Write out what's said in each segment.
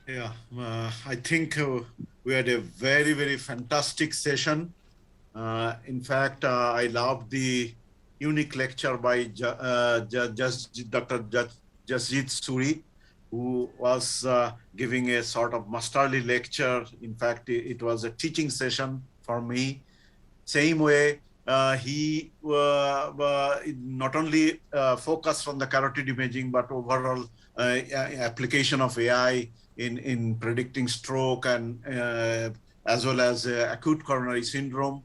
Yeah, I think we had a very, very fantastic session. In fact, I loved the unique lecture by Dr. Jasjit Suri, who was giving a sort of masterly lecture. In fact, it was a teaching session for me. Same way, he not only focused on the carotid imaging, but overall application of AI in predicting stroke and as well as acute coronary syndrome.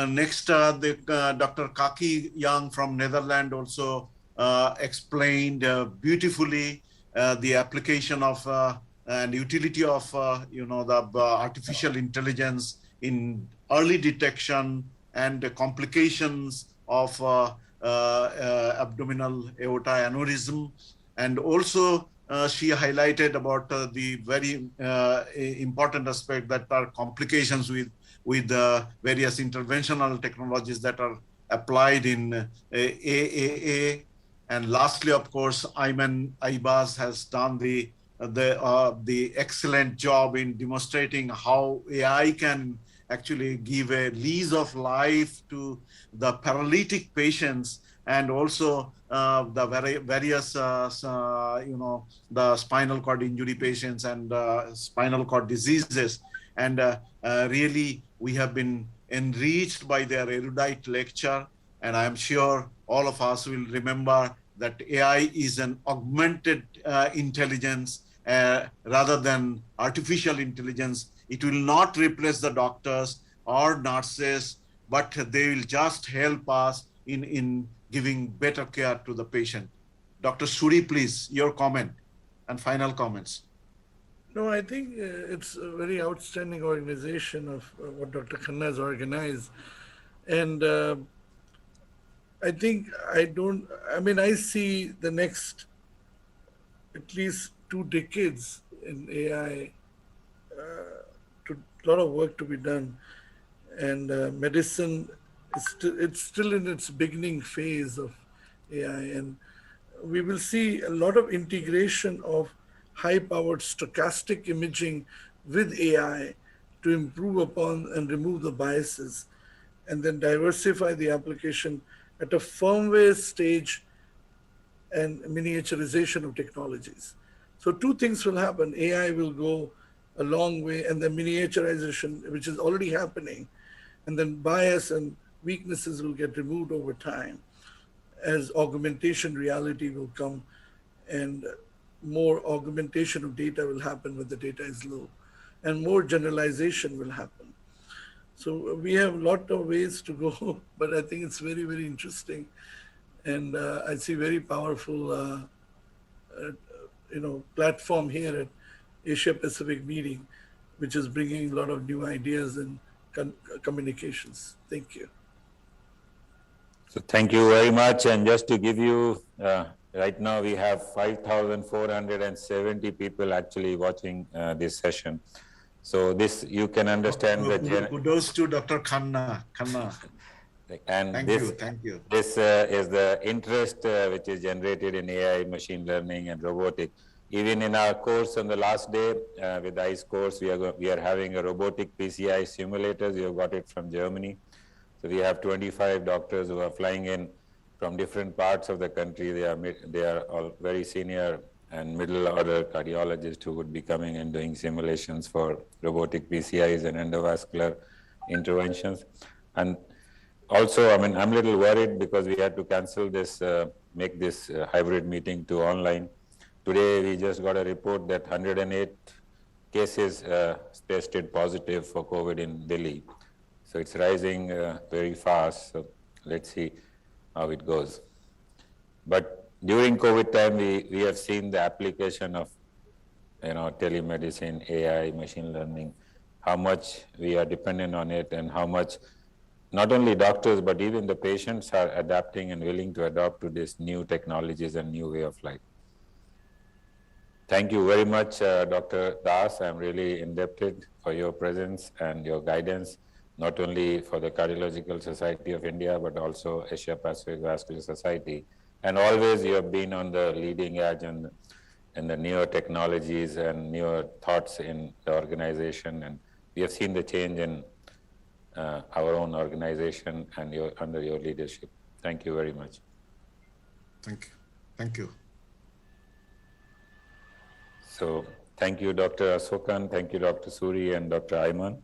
Next, Dr. Kaki Young from Netherlands also explained beautifully the application of and utility of the artificial intelligence in early detection and the complications of abdominal aorta aneurysm. And also she highlighted about the very important aspect that are complications with the various interventional technologies that are applied in AAA. And lastly, of course, Ayman Aibaz has done the excellent job in demonstrating how AI can actually give a lease of life to the paralytic patients, and also the various, the spinal cord injury patients and spinal cord diseases. And really, we have been enriched by their erudite lecture. And I'm sure all of us will remember that AI is an augmented intelligence rather than artificial intelligence. It will not replace the doctors or nurses, but they will just help us in giving better care to the patient. Dr. Suri, please, your comment and final comments. No, I think it's a very outstanding organization of what Dr. Khanna has organized. And I see the next at least 2 decades in AI, a lot of work to be done. And medicine, it's still in its beginning phase of AI. And we will see a lot of integration of high-powered stochastic imaging with AI to improve upon and remove the biases, and then diversify the application at a firmware stage and miniaturization of technologies. So 2 things will happen. AI will go a long way, and the miniaturization, which is already happening, and then bias and weaknesses will get removed over time as augmentation reality will come, and more augmentation of data will happen when the data is low, and more generalization will happen. So we have a lot of ways to go, but I think it's very, very interesting. And I see very powerful, platform here at Asia Pacific meeting, which is bringing a lot of new ideas and communications. Thank you. So thank you very much. And just to give you, right now we have 5,470 people actually watching this session. So this, you can understand kudos to Dr. Khanna. And thank you. This is the interest which is generated in AI, machine learning, and robotic. Even in our course on the last day with the ICE course, we are having a robotic PCI simulators. We have got it from Germany. So we have 25 doctors who are flying in from different parts of the country. They are all very senior and middle order cardiologists who would be coming and doing simulations for robotic PCIs and endovascular interventions. And also, I'm a little worried because we had to cancel this, make this hybrid meeting to online. Today, we just got a report that 108 cases tested positive for COVID in Delhi. So it's rising very fast. So let's see how it goes. But during COVID time, we have seen the application of, telemedicine, AI, machine learning, how much we are dependent on it, and how much not only doctors, but even the patients are adapting and willing to adapt to these new technologies and new way of life. Thank you very much, Dr. Das. I'm really indebted for your presence and your guidance, not only for the Cardiological Society of India, but also Asia Pacific Vascular Society. And always you have been on the leading edge, and and the newer technologies and newer thoughts in the organization. And we have seen the change in our own organization and under your leadership. Thank you very much. Thank you. Thank you. So thank you, Dr. Asokan. Thank you, Dr. Suri and Dr. Ayman.